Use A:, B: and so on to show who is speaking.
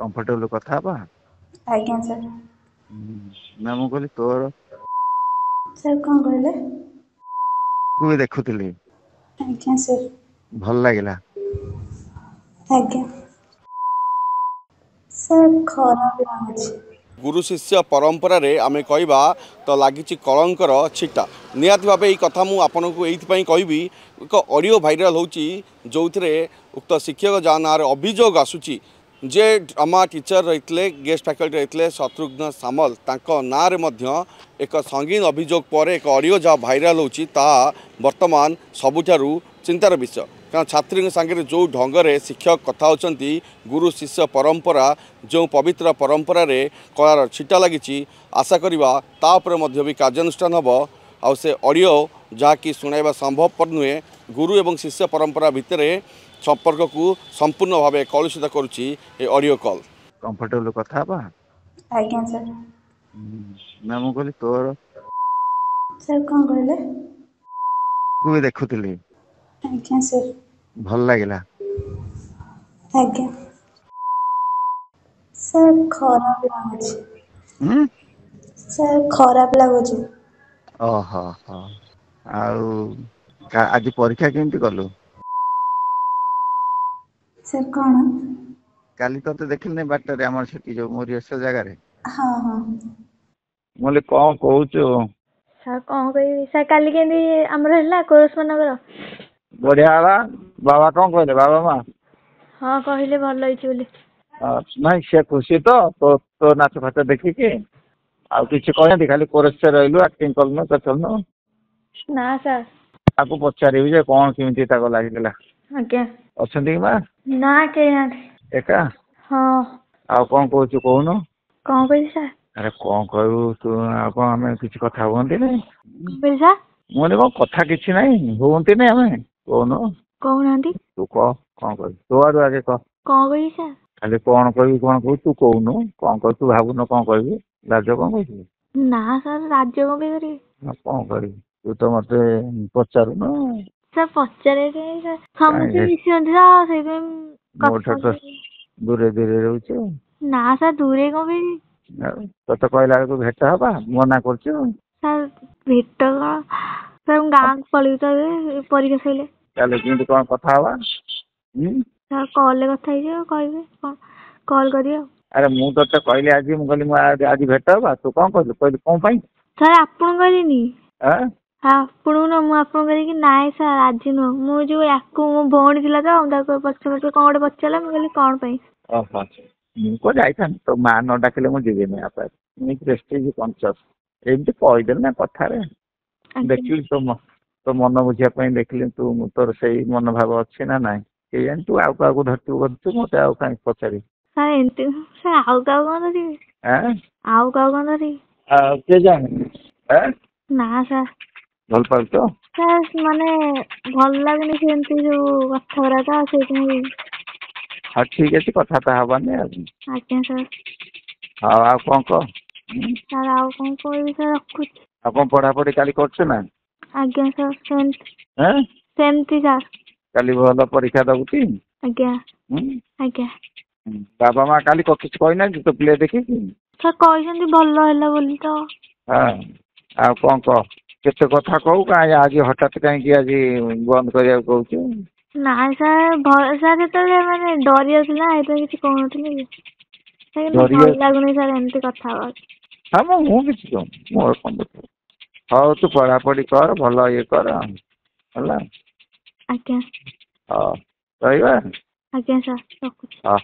A: Comfortable कथा बा।
B: आज्ञा सर।
A: ना मु कहली तोर
B: सर कौन कहले?
A: को भी देखुଥିଲି
B: आज्ञा सर।
A: ଭଲ ଲାଗିଲା।
B: आज्ञा सर खराब लाଗୁଛି।
C: गुरु शिष्य परंपरा रे आमे कहवा तो लगी कलंकर छिटा निहाती भाव यही कथा मुझे आपको ये कहबी एक ऑडियो भाइराल होची जो उक्त शिक्षक जहाँ ना अभियोग आसूची जे ड्रामा टीचर रही गेस्ट फैकल्टी रही शत्रुघ्न सामल तांको ना रे मध्य एक संगीन अभियोग पर एक ऑडियो जहाँ भाइराल होची ता वर्तमान सबुठारु चिंतार विषय कारण छात्री सांगे जो ढंग से शिक्षक कथा होती गुरु शिष्य परंपरा जो पवित्र परंपरा रे कलार छिटा लगी आशा करवा तापर भी कार्यानुष्ठान हम आउ से ऑडियो जहाँकि शुणाइबा संभवपर नुहे गुरु एवं शिष्य परंपरा भितर संपर्क को संपूर्ण भाव कलुषित करुच्ची ए ऑडियो कॉल।
A: कंफर्टेबल कथा बा।
B: आज्ञा सर।
A: ना मु कहली तोर
B: सर कौन कहले?
A: को भी देखुଥିଲି
B: आज्ञा सर।
A: ଭଲ ଲାଗିଲା।
B: आज्ञा सर खराब ଲାଗୁଛି। सर खराब ଲାଗୁଛି।
A: ओहो हो आउ आज परीक्षा केमती कलु?
B: सर कौन?
A: काली तो देखिल नहीं बाटर आम से जो मोरी जगार
B: हाँ हाँ
A: बोले कौन कहचु
D: सर कौन कह सर काली केंदी हमर हल्ला कोरस मनगर
A: बढ़िया बाबा कौन कहले बाबा माँ?
D: हाँ कहले भल होइछि बोली।
A: नहीं से खुशी तो तो नाच फाच देखिकी आउ किसी कहना खाली कोरस से रही एक्टिंग कलु चलनु
D: ना सर
A: आपको पचारि जे कौन केमती लगे
D: आज्ञा
A: अच्छा माँ
D: ना के
A: एका
D: हाँ
A: आउ कौन कहचु कहनु
D: कौन कह सर
A: अरे कौन कहू तू आम किसी कथा हमें नहीं
D: कह सर
A: मुझे कौन कथा किसी ना हमें नहीं कहनु
D: कहूना
A: तू कह कौन कह तो आड़ू आगे कह
D: कौन कह सर
A: खाली कौन कहू तू कहनु कौन कह तू भावुन कौन कह लाज कौन कह
D: ना सर राज्य कौन करी
A: कौन कर तू तो मत पचारुन
D: सर पचारे सर समझे मिसी
A: मोटा दूरे दूरे रोचे
D: ना सर दूरे कौन करी
A: तो कहला बेलू भेट हवा मना कर
D: सर भेट कौन सर गाँव पलू तो परीक्षा सर
A: कौन कथा हवा
D: सर कॉल कथा कहे कॉल करिए।
A: अरे मु तो कहली आज मुझे आज भेट हवा तू कौन कहलु कहलु कौन पाई
D: सर आपन कहनी ଆପଣ ନା ମୁଁ ଆପଣଙ୍କୁ କହିଲି ନାଇଁ ସାର୍ ଆଜି ନୁହଁ ମୁଁ ଯୋଉ ୟାକୁ ମୋ ଭଉଣୀ ଥିଲା ତ ତାକୁ ପଛେ ପଛେ କଣ ଗୋଟେ ପଚାରିଲା ମୁଁ କହିଲି କଣ ପାଇଁ।
A: ଓହୋ ମୁଁ କଣ ଯାଇଥାନ୍ତି ତୋ ମା ନ ଡାକିଲେ ମୁଁ ଯିବିନି ଆପେ ମୁଁ ପ୍ରେଷ୍ଟିଜ୍ କନସିୟସ୍ ଏମିତି କହିଦେଲି ନା କଥାରେ ଦେଖିଲି ତୋ ମନ ବୁଝିବା ପାଇଁ ଦେଖିଲି ତୁ ତୋର ସେଇ ମନୋଭାବ ଅଛି ନା ନାଇଁ କେଜାଣି ତୁ ଆଉ କାହାକୁ ଧରିଥିବୁ କରୁଛୁ ମତେ ଆଉ କାହିଁକି ପଚାରିବି।
D: ସାର୍ ଏମିତି ସାର୍ ଆଉ କାହାକୁ କଣ ଧରିବି ଆଉ କାହାକୁ କଣ ଧରିବି
A: କେଜାଣି
D: ନା ସାର୍
A: ଭଲ ପାଉଛ
D: ସାର୍ ମାନେ ଭଲ ଲାଗୁନି ସେମିତି ଯୋଉ କଥାଗୁରା ତ ସେଇଥିପାଇଁ।
A: ହଁ ଠିକ ଅଛି କଥାବାର୍ତ୍ତା ହବାନି ଆଉ।
D: ଆଜ୍ଞା ସାର୍
A: ହଉ ଆଉ କଣ କହ
D: ସାର୍ ଆଉ କଣ କହିବି ସାର୍ ରଖୁଛି।
A: ଆଉ କଣ ପଢାପଢି କାଲି କରୁଛୁ ନା?
D: ଆଜ୍ଞା ସାର୍ ସେମିତି ସାର୍
A: କାଲି ଭଲ ପରୀକ୍ଷା ଦବୁଟି?
D: ଆଜ୍ଞା ଆଜ୍ଞା
A: ବାବା ମା କାଲି କିଛି କହିନାହାନ୍ତି ତୋ ପ୍ଲେ ଦେଖିକି?
D: ସାର୍ କହିଛନ୍ତି ଭଲ ହେଲା ବୋଲି ତ।
A: ହଁ ଆଉ କଣ କହ କେତେ କଥା କହୁ କାହିଁ ଆଜି ହଠାତ୍ କାହିଁକି ଆଜି ବନ୍ଦ କରିବାକୁ କହୁଛୁ?
D: ନାଇଁ ସାର୍ ସାର୍ ଯେତେବେଳେ ମାନେ ଡରି ଯାଉଥିଲା ସେଇଥିପାଇଁ କିଛି କହୁନଥିଲି ଭଲ ଲାଗୁନି ସାର୍ ଏମିତି କଥା ହବାକୁ।
A: ହଁ ମୁଁ କିଛି କହୁନି ମୋର କଣ ଦରକାର। ହଉ ତୁ ପଢାପଢି କର ଭଲ ଇଏ କର ହେଲା।
D: ଆଜ୍ଞା
A: ହଉ ରହିବା।
D: ଆଜ୍ଞା ସାର୍ ରଖୁଛି।
A: ହଁ।